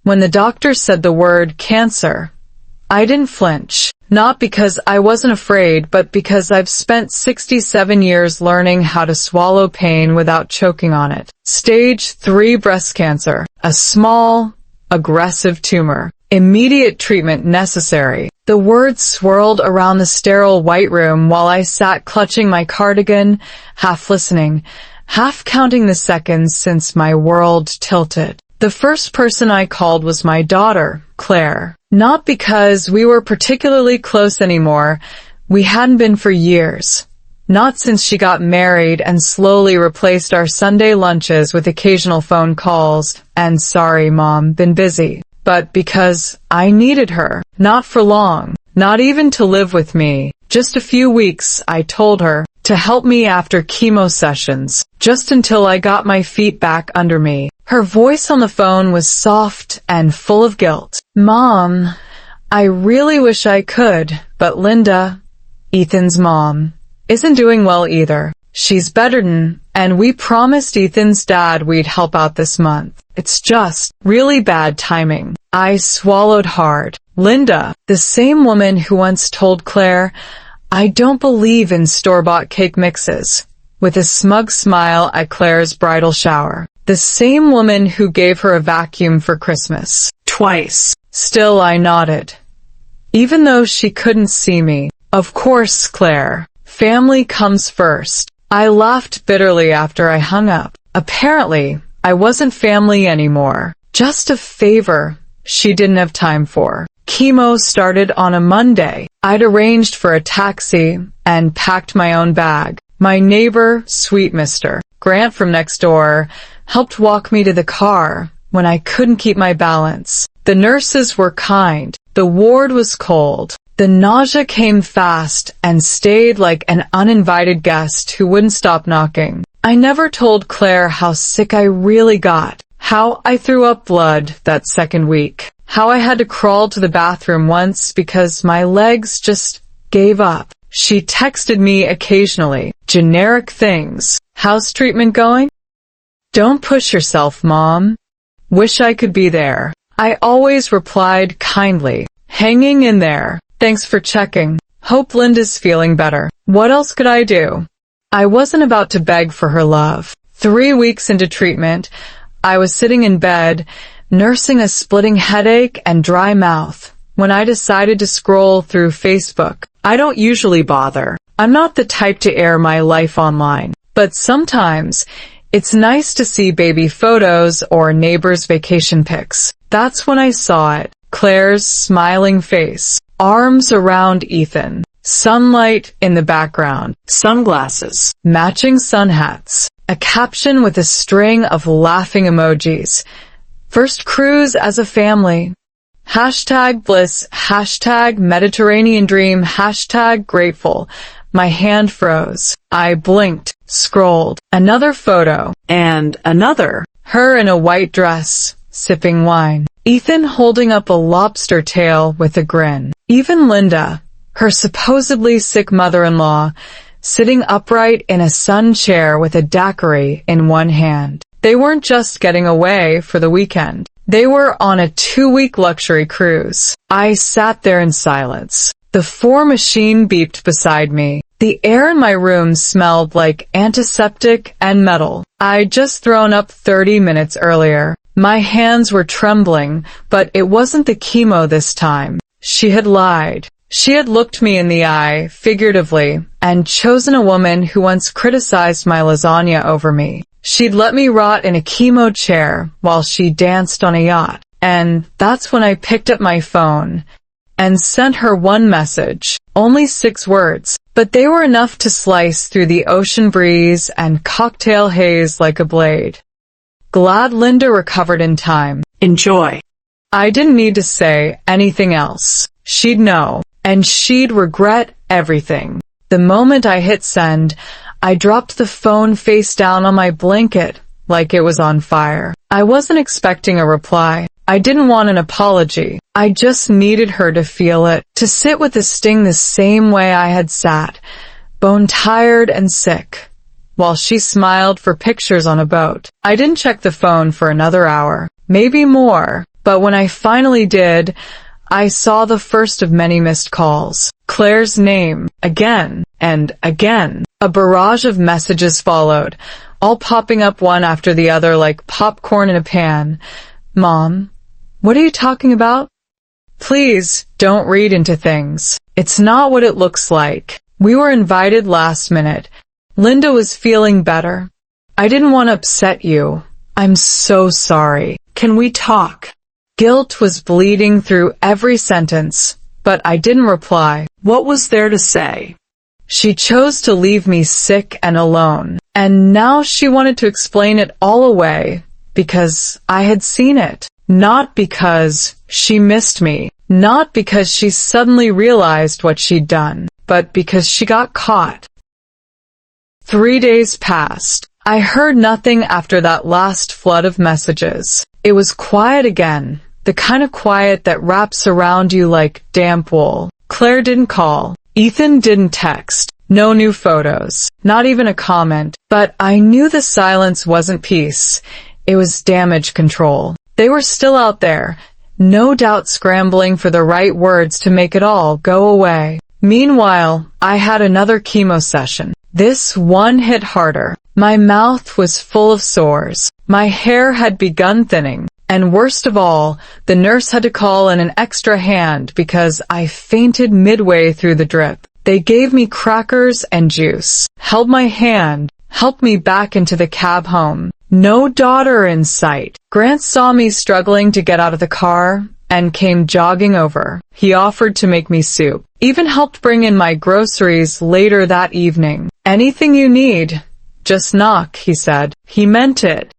When the doctor said the word cancer, I didn't flinch. Not because I wasn't afraid, but because I've spent 67 years learning how to swallow pain without choking on it. Stage 3 breast cancer. A small, aggressive tumor. Immediate treatment necessary. The words swirled around the sterile white room while I sat clutching my cardigan, half listening, half counting the seconds since my world tilted. The first person I called was my daughter, Claire. Not because we were particularly close anymore. We hadn't been for years. Not since she got married and slowly replaced our Sunday lunches with occasional phone calls and "Sorry, Mom, been busy." But because I needed her. Not for long. Not even to live with me. Just a few weeks, I told her, to help me after chemo sessions. Just until I got my feet back under me. Her voice on the phone was soft and full of guilt. "Mom, I really wish I could, but Linda, Ethan's mom, isn't doing well either. She's bedridden, and we promised Ethan's dad we'd help out this month. It's just really bad timing." I swallowed hard. Linda, the same woman who once told Claire, "I don't believe in store-bought cake mixes," with a smug smile at Claire's bridal shower. The same woman who gave her a vacuum for Christmas. Twice. Still I nodded. Even though she couldn't see me. "Of course, Claire. Family comes first." I laughed bitterly after I hung up. Apparently, I wasn't family anymore. Just a favor she didn't have time for. Chemo started on a Monday. I'd arranged for a taxi and packed my own bag. My neighbor, sweet Mr. Grant from next door, helped walk me to the car when I couldn't keep my balance. The nurses were kind. The ward was cold. The nausea came fast and stayed like an uninvited guest who wouldn't stop knocking. I never told Claire how sick I really got. How I threw up blood that second week. How I had to crawl to the bathroom once because my legs just gave up. She texted me occasionally. Generic things. "How's treatment going? Don't push yourself, Mom. Wish I could be there." I always replied kindly. "Hanging in there. Thanks for checking. Hope Linda's feeling better." What else could I do? I wasn't about to beg for her love. 3 weeks into treatment, I was sitting in bed, nursing a splitting headache and dry mouth, when I decided to scroll through Facebook. I don't usually bother. I'm not the type to air my life online. But sometimes, it's nice to see baby photos or neighbors' vacation pics. That's when I saw it. Claire's smiling face. Arms around Ethan. Sunlight in the background. Sunglasses. Matching sun hats. A caption with a string of laughing emojis. "First cruise as a family. Hashtag bliss. Hashtag Mediterranean dream. Hashtag grateful." My hand froze. I blinked, scrolled. Another photo. And another. Her in a white dress, sipping wine. Ethan holding up a lobster tail with a grin. Even Linda, her supposedly sick mother-in-law, sitting upright in a sun chair with a daiquiri in one hand. They weren't just getting away for the weekend. They were on a 2-week luxury cruise. I sat there in silence. The 4 machine beeped beside me. The air in my room smelled like antiseptic and metal. I'd just thrown up 30 minutes earlier. My hands were trembling, but it wasn't the chemo this time. She had lied. She had looked me in the eye, figuratively, and chosen a woman who once criticized my lasagna over me. She'd let me rot in a chemo chair while she danced on a yacht. And that's when I picked up my phone and sent her one message. Only 6 words, but they were enough to slice through the ocean breeze and cocktail haze like a blade. Glad Linda recovered in time. Enjoy. I didn't need to say anything else. She'd know, and she'd regret everything. The moment I hit send, I dropped the phone face down on my blanket like it was on fire. I wasn't expecting a reply. I didn't want an apology. I just needed her to feel it, to sit with the sting the same way I had sat, bone-tired and sick, while she smiled for pictures on a boat. I didn't check the phone for another hour, maybe more. But when I finally did, I saw the first of many missed calls. Claire's name, again and again. A barrage of messages followed, all popping up one after the other like popcorn in a pan. Mom, what are you talking about? Please, don't read into things. It's not what it looks like. We were invited last minute. Linda was feeling better. I didn't want to upset you. I'm so sorry. Can we talk? Guilt was bleeding through every sentence, but I didn't reply. What was there to say? She chose to leave me sick and alone, and now she wanted to explain it all away because I had seen it. Not because she missed me, not because she suddenly realized what she'd done, but because she got caught. 3 days passed. I heard nothing after that last flood of messages. It was quiet again, the kind of quiet that wraps around you like damp wool. Claire didn't call. Ethan didn't text. No new photos. Not even a comment. But I knew the silence wasn't peace. It was damage control. They were still out there, no doubt scrambling for the right words to make it all go away. Meanwhile, I had another chemo session. This one hit harder. My mouth was full of sores. My hair had begun thinning. And worst of all, the nurse had to call in an extra hand because I fainted midway through the drip. They gave me crackers and juice, held my hand, helped me back into the cab home. No daughter in sight. Grant saw me struggling to get out of the car and came jogging over. He offered to make me soup, even helped bring in my groceries later that evening. Anything you need, just knock, he said. He meant it.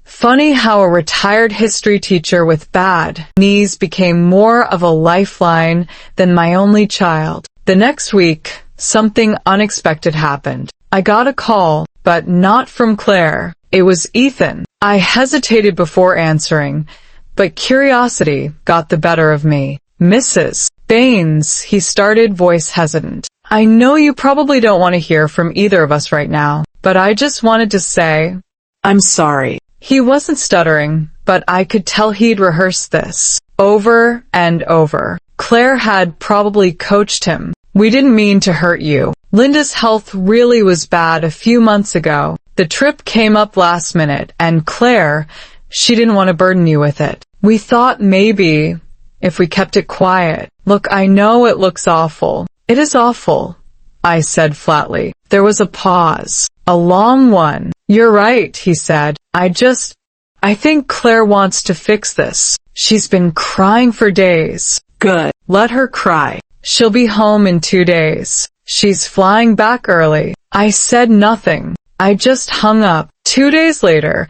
Funny how a retired history teacher with bad knees became more of a lifeline than my only child. The next week, something unexpected happened. I got a call, but not from Claire. It was Ethan. I hesitated before answering, but curiosity got the better of me. Mrs. Baines, he started, voice hesitant. I know you probably don't want to hear from either of us right now, but I just wanted to say, I'm sorry. He wasn't stuttering, but I could tell he'd rehearsed this over and over. Claire had probably coached him. We didn't mean to hurt you. Linda's health really was bad a few months ago. The trip came up last minute, and Claire, she didn't want to burden you with it. We thought maybe if we kept it quiet. Look, I know it looks awful. It is awful, I said flatly. There was a pause, a long one. You're right, he said. I think Claire wants to fix this. She's been crying for days. Good. Let her cry. She'll be home in 2 days. She's flying back early. I said nothing. I just hung up. 2 days later,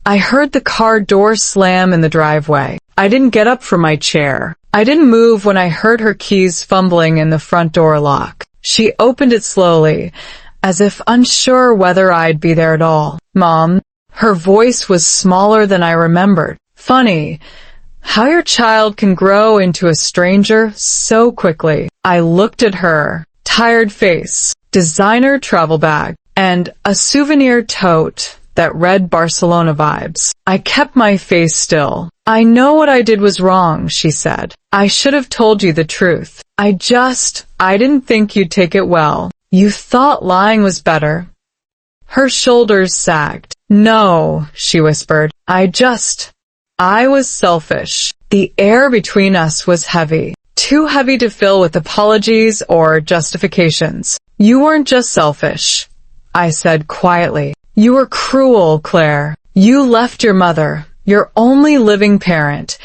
I heard the car door slam in the driveway. I didn't get up from my chair. I didn't move when I heard her keys fumbling in the front door lock. She opened it slowly, as if unsure whether I'd be there at all. Mom. Her voice was smaller than I remembered. Funny how your child can grow into a stranger so quickly. I looked at her. Tired face, designer travel bag, and a souvenir tote that read Barcelona vibes. I kept my face still. I know what I did was wrong, she said. I should have told you the truth. I didn't think you'd take it well. You thought lying was better. Her shoulders sagged. No, she whispered. I was selfish. The air between us was heavy. Too heavy to fill with apologies or justifications. You weren't just selfish, I said quietly. You were cruel, Claire. You left your mother, your only living parent,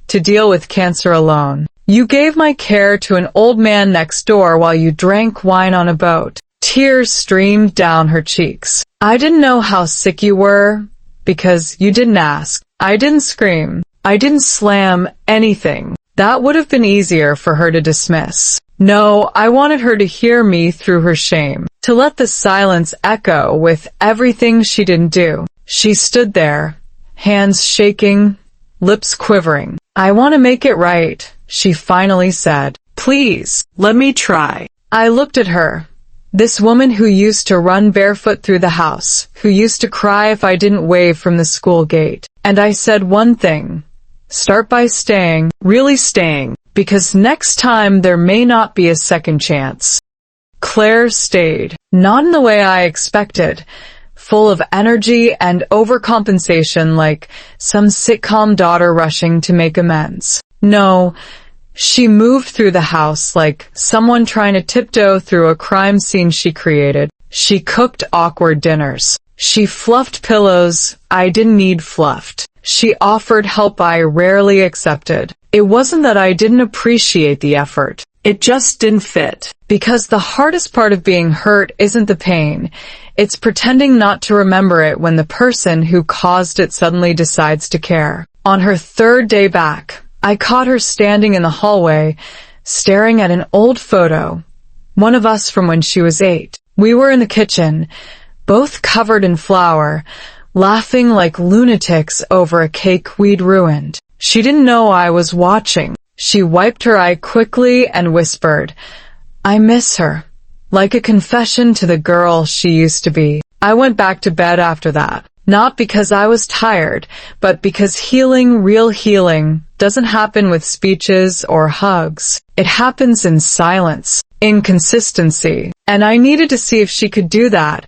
to deal with cancer alone. You gave my care to an old man next door while you drank wine on a boat. Tears streamed down her cheeks. I didn't know how sick you were, because you didn't ask. I didn't scream. I didn't slam anything. That would have been easier for her to dismiss. No, I wanted her to hear me through her shame, to let the silence echo with everything she didn't do. She stood there, hands shaking, lips quivering. I want to make it right, she finally said. Please, let me try. I looked at her. This woman who used to run barefoot through the house, who used to cry if I didn't wave from the school gate. And I said one thing, Start by staying, really staying, because next time there may not be a second chance. Claire stayed, not in the way I expected, full of energy and overcompensation like some sitcom daughter rushing to make amends. No, she moved through the house like someone trying to tiptoe through a crime scene she created. She cooked awkward dinners. She fluffed pillows I didn't need fluffed. She offered help I rarely accepted. It wasn't that I didn't appreciate the effort. It just didn't fit. Because the hardest part of being hurt isn't the pain. It's pretending not to remember it when the person who caused it suddenly decides to care. On her third day back, I caught her standing in the hallway, staring at an old photo, one of us from when she was 8. We were in the kitchen, both covered in flour, laughing like lunatics over a cake we'd ruined. She didn't know I was watching. She wiped her eye quickly and whispered, "I miss her," like a confession to the girl she used to be. I went back to bed after that, not because I was tired, but because healing, real healing, doesn't happen with speeches or hugs. It happens in silence, in consistency. And I needed to see if she could do that,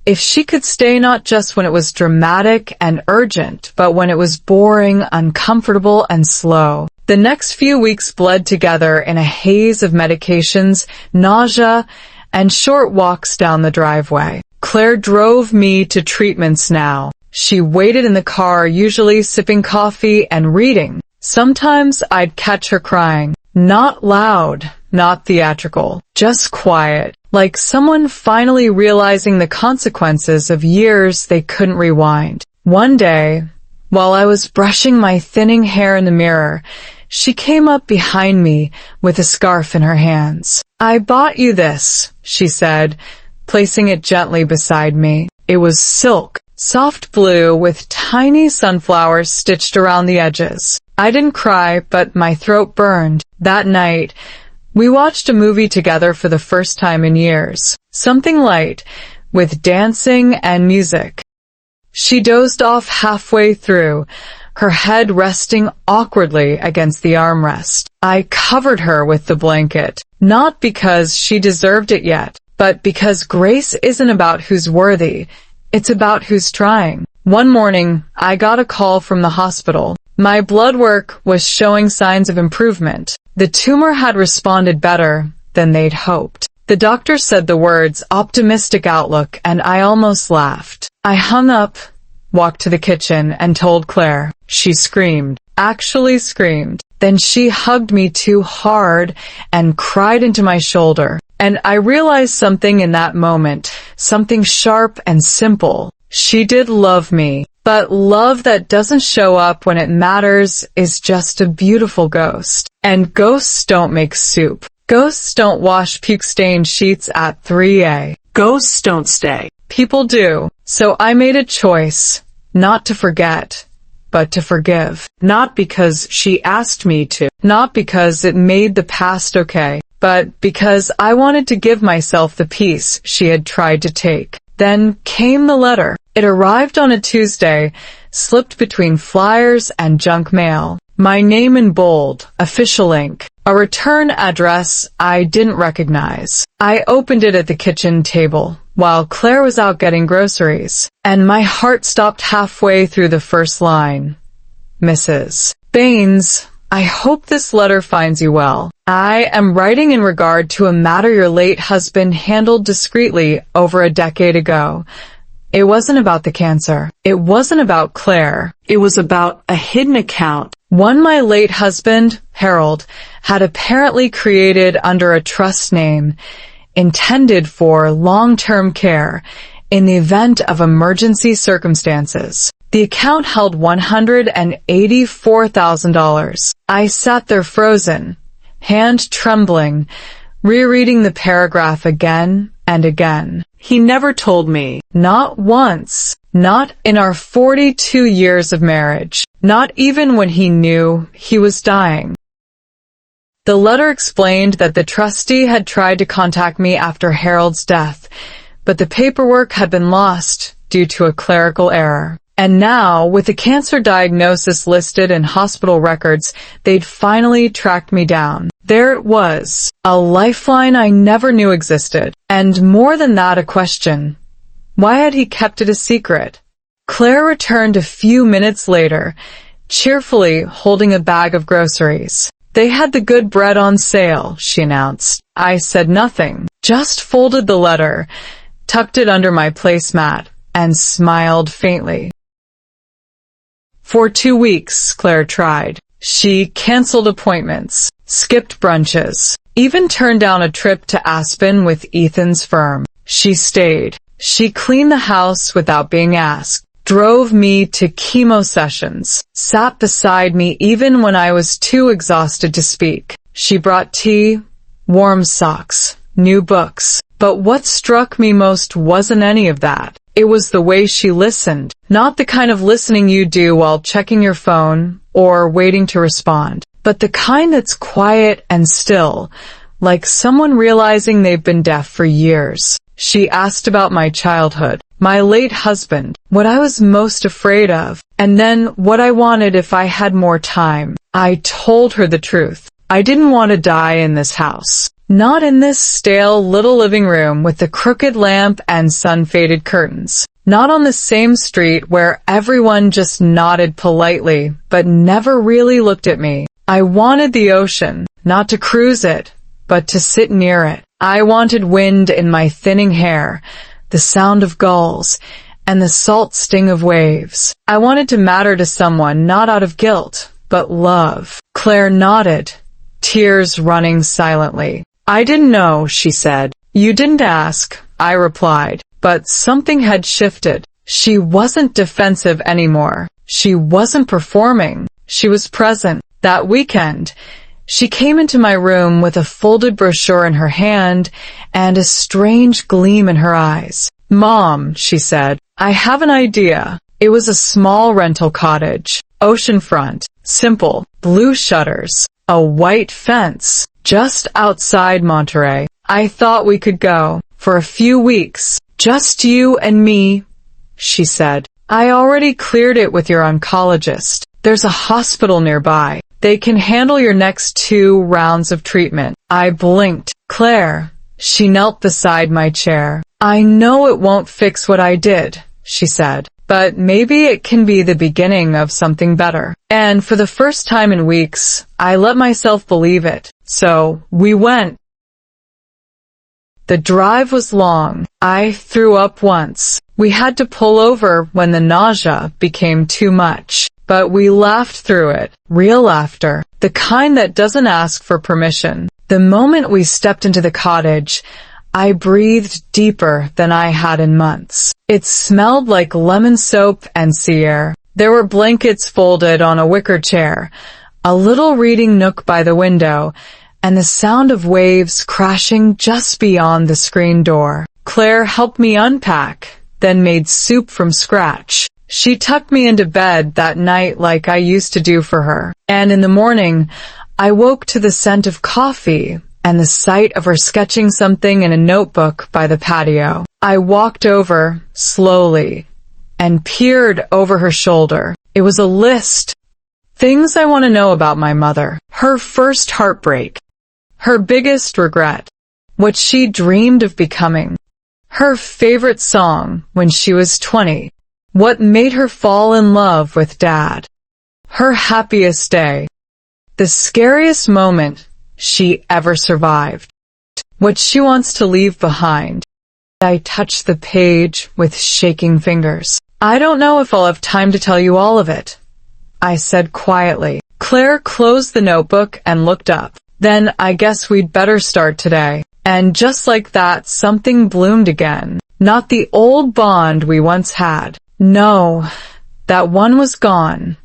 if she could stay not just when it was dramatic and urgent, but when it was boring, uncomfortable, and slow. The next few weeks bled together in a haze of medications, nausea, and short walks down the driveway. Claire drove me to treatments now. She waited in the car, usually sipping coffee and reading. Sometimes I'd catch her crying. Not loud, not theatrical, just quiet, like someone finally realizing the consequences of years they couldn't rewind. One day, while I was brushing my thinning hair in the mirror, she came up behind me with a scarf in her hands. "I bought you this," she said, placing it gently beside me. It was silk, soft blue with tiny sunflowers stitched around the edges. I didn't cry, but my throat burned. That night, we watched a movie together for the first time in years. Something light, with dancing and music. She dozed off halfway through, her head resting awkwardly against the armrest. I covered her with the blanket, not because she deserved it yet, but because grace isn't about who's worthy, it's about who's trying. One morning, I got a call from the hospital. My blood work was showing signs of improvement. The tumor had responded better than they'd hoped. The doctor said the words optimistic outlook, and I almost laughed. I hung up, walked to the kitchen, and told Claire. She screamed, actually screamed. Then she hugged me too hard and cried into my shoulder. And I realized something in that moment, something sharp and simple. She did love me, but love that doesn't show up when it matters is just a beautiful ghost. And ghosts don't make soup. Ghosts don't wash puke-stained sheets at 3 a.m. Ghosts don't stay. People do. So I made a choice, not to forget, but to forgive. Not because she asked me to, not because it made the past okay, but because I wanted to give myself the peace she had tried to take. Then came the letter. It arrived on a Tuesday, slipped between flyers and junk mail. My name in bold, official ink, a return address I didn't recognize. I opened it at the kitchen table, while Claire was out getting groceries, and my heart stopped halfway through the first line. Mrs. Baines, I hope this letter finds you well. I am writing in regard to a matter your late husband handled discreetly over a decade ago. It wasn't about the cancer. It wasn't about Claire. It was about a hidden account. One my late husband, Harold, had apparently created under a trust name, intended for long-term care in the event of emergency circumstances. The account held $184,000. I sat there frozen, hand trembling, rereading the paragraph again and again. He never told me, not once, not in our 42 years of marriage, not even when he knew he was dying. The letter explained that the trustee had tried to contact me after Harold's death, but the paperwork had been lost due to a clerical error. And now, with a cancer diagnosis listed in hospital records, they'd finally tracked me down. There it was, a lifeline I never knew existed. And more than that, a question. Why had he kept it a secret? Claire returned a few minutes later, cheerfully holding a bag of groceries. They had the good bread on sale, she announced. I said nothing, just folded the letter, tucked it under my placemat, and smiled faintly. For 2 weeks, Claire tried. She canceled appointments, skipped brunches, even turned down a trip to Aspen with Ethan's firm. She stayed. She cleaned the house without being asked, drove me to chemo sessions, sat beside me even when I was too exhausted to speak. She brought tea, warm socks, new books. But what struck me most wasn't any of that. It was the way she listened. Not the kind of listening you do while checking your phone or waiting to respond, but the kind that's quiet and still, like someone realizing they've been deaf for years. She asked about my childhood, my late husband, what I was most afraid of, and then what I wanted if I had more time. I told her the truth. I didn't want to die in this house. Not in this stale little living room with the crooked lamp and sun-faded curtains. Not on the same street where everyone just nodded politely but never really looked at me. I wanted the ocean, not to cruise it, but to sit near it. I wanted wind in my thinning hair, the sound of gulls, and the salt sting of waves. I wanted to matter to someone not out of guilt, but love. Claire nodded, tears running silently. I didn't know, she said. You didn't ask, I replied. But something had shifted. She wasn't defensive anymore. She wasn't performing. She was present. That weekend, she came into my room with a folded brochure in her hand and a strange gleam in her eyes. Mom, she said, I have an idea. It was a small rental cottage, oceanfront, simple, blue shutters, a white fence, just outside Monterey. I thought we could go for a few weeks. Just you and me, she said. I already cleared it with your oncologist. There's a hospital nearby. They can handle your next 2 rounds of treatment. I blinked. Claire, she knelt beside my chair. I know it won't fix what I did, she said, but maybe it can be the beginning of something better. And for the first time in weeks, I let myself believe it. So we went. The drive was long. I threw up once. We had to pull over when the nausea became too much. But we laughed through it. Real laughter. The kind that doesn't ask for permission. The moment we stepped into the cottage, I breathed deeper than I had in months. It smelled like lemon soap and sea air. There were blankets folded on a wicker chair, a little reading nook by the window, and the sound of waves crashing just beyond the screen door. Claire helped me unpack, then made soup from scratch. She tucked me into bed that night like I used to do for her. And in the morning, I woke to the scent of coffee and the sight of her sketching something in a notebook by the patio. I walked over, slowly, and peered over her shoulder. It was a list. Things I want to know about my mother. Her first heartbreak. Her biggest regret. What she dreamed of becoming. Her favorite song when she was 20. What made her fall in love with Dad. Her happiest day. The scariest moment she ever survived. What she wants to leave behind. I touched the page with shaking fingers. I don't know if I'll have time to tell you all of it, I said quietly. Claire closed the notebook and looked up. Then I guess we'd better start today. And just like that, something bloomed again. Not the old bond we once had. No, that one was gone,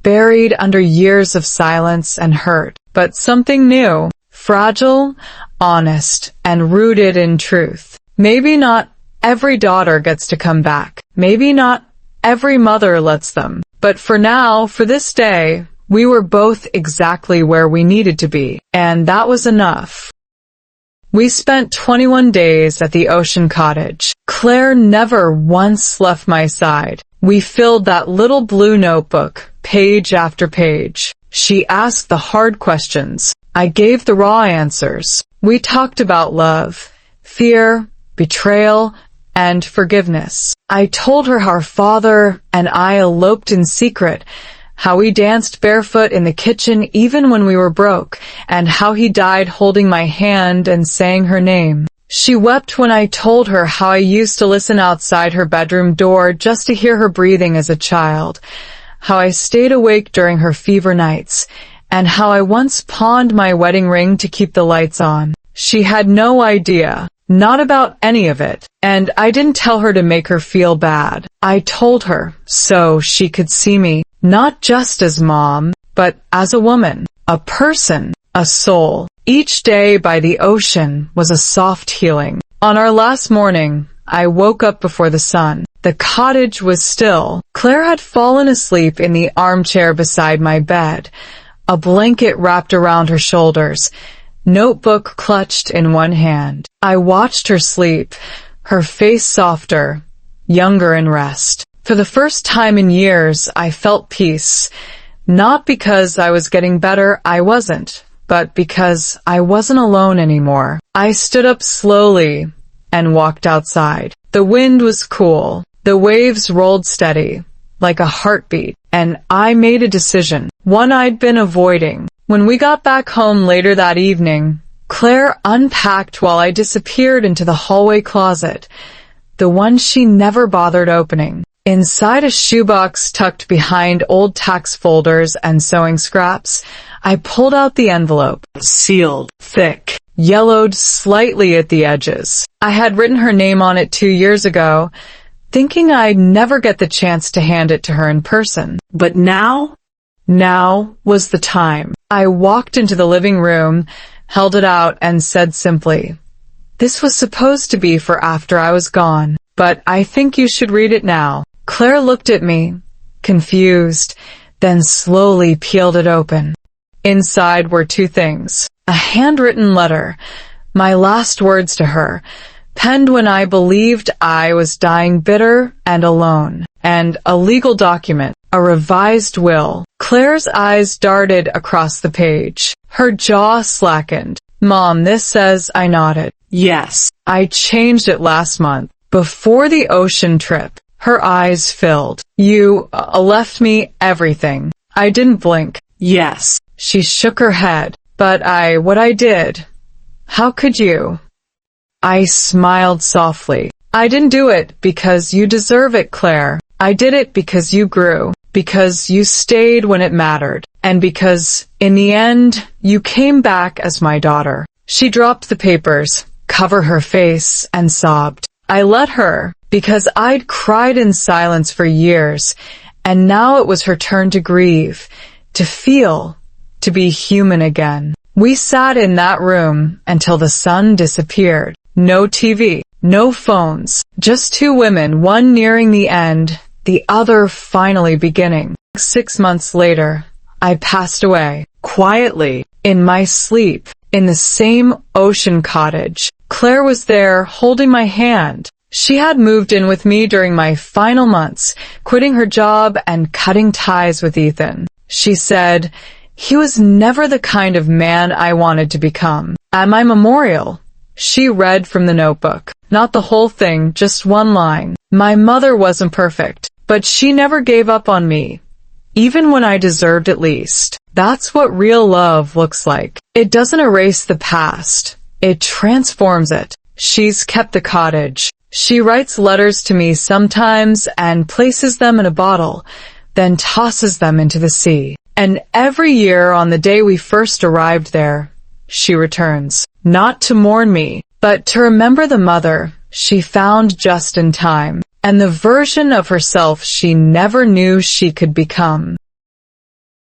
buried under years of silence and hurt. But something new, fragile, honest, and rooted in truth. Maybe not every daughter gets to come back. Maybe not every mother lets them. But for now, for this day, we were both exactly where we needed to be. And that was enough. We spent 21 days at the ocean cottage. Claire never once left my side. We filled that little blue notebook, page after page. She asked the hard questions. I gave the raw answers. We talked about love, fear, betrayal, and forgiveness. I told her how her father and I eloped in secret, how we danced barefoot in the kitchen even when we were broke, and how he died holding my hand and saying her name. She wept when I told her how I used to listen outside her bedroom door just to hear her breathing as a child, how I stayed awake during her fever nights, and how I once pawned my wedding ring to keep the lights on. She had no idea, not about any of it, and I didn't tell her to make her feel bad. I told her so she could see me, not just as mom, but as a woman, a person, a soul. Each day by the ocean was a soft healing. On our last morning, I woke up before the sun. The cottage was still. Claire had fallen asleep in the armchair beside my bed, a blanket wrapped around her shoulders, notebook clutched in one hand. I watched her sleep, her face softer, younger in rest. For the first time in years, I felt peace. Not because I was getting better, I wasn't, but because I wasn't alone anymore. I stood up slowly and walked outside. The wind was cool. The waves rolled steady, like a heartbeat, and I made a decision, one I'd been avoiding. When we got back home later that evening, Claire unpacked while I disappeared into the hallway closet, the one she never bothered opening. Inside a shoebox tucked behind old tax folders and sewing scraps, I pulled out the envelope, sealed, thick, yellowed slightly at the edges. I had written her name on it 2 years ago, thinking I'd never get the chance to hand it to her in person. But now was the time. I walked into the living room, held it out, and said simply, "This was supposed to be for after I was gone, but I think you should read it now." Claire looked at me, confused, then slowly peeled it open. Inside were 2 things. A handwritten letter, my last words to her, penned when I believed I was dying bitter and alone, and a legal document, a revised will. Claire's eyes darted across the page. Her jaw slackened. "Mom, this says," I nodded. "Yes, I changed it last month, before the ocean trip." Her eyes filled. "You left me everything." I didn't blink. "Yes." She shook her head. "But what I did. How could you?" I smiled softly. "I didn't do it because you deserve it, Claire. I did it because you grew, because you stayed when it mattered, and because, in the end, you came back as my daughter." She dropped the papers, covered her face, and sobbed. I let her, because I'd cried in silence for years, and now it was her turn to grieve, to feel, to be human again. We sat in that room until the sun disappeared. No TV, no phones, just 2 women, one nearing the end, the other finally beginning. 6 months later, I passed away, quietly, in my sleep, in the same ocean cottage. Claire was there, holding my hand. She had moved in with me during my final months, quitting her job and cutting ties with Ethan. She said, "He was never the kind of man I wanted to become." At my memorial, she read from the notebook. Not the whole thing, just one line. "My mother wasn't perfect, but she never gave up on me, even when I deserved it least." That's what real love looks like. It doesn't erase the past. It transforms it. She's kept the cottage. She writes letters to me sometimes and places them in a bottle, then tosses them into the sea. And every year on the day we first arrived there, she returns, not to mourn me, but to remember the mother she found just in time, and the version of herself she never knew she could become.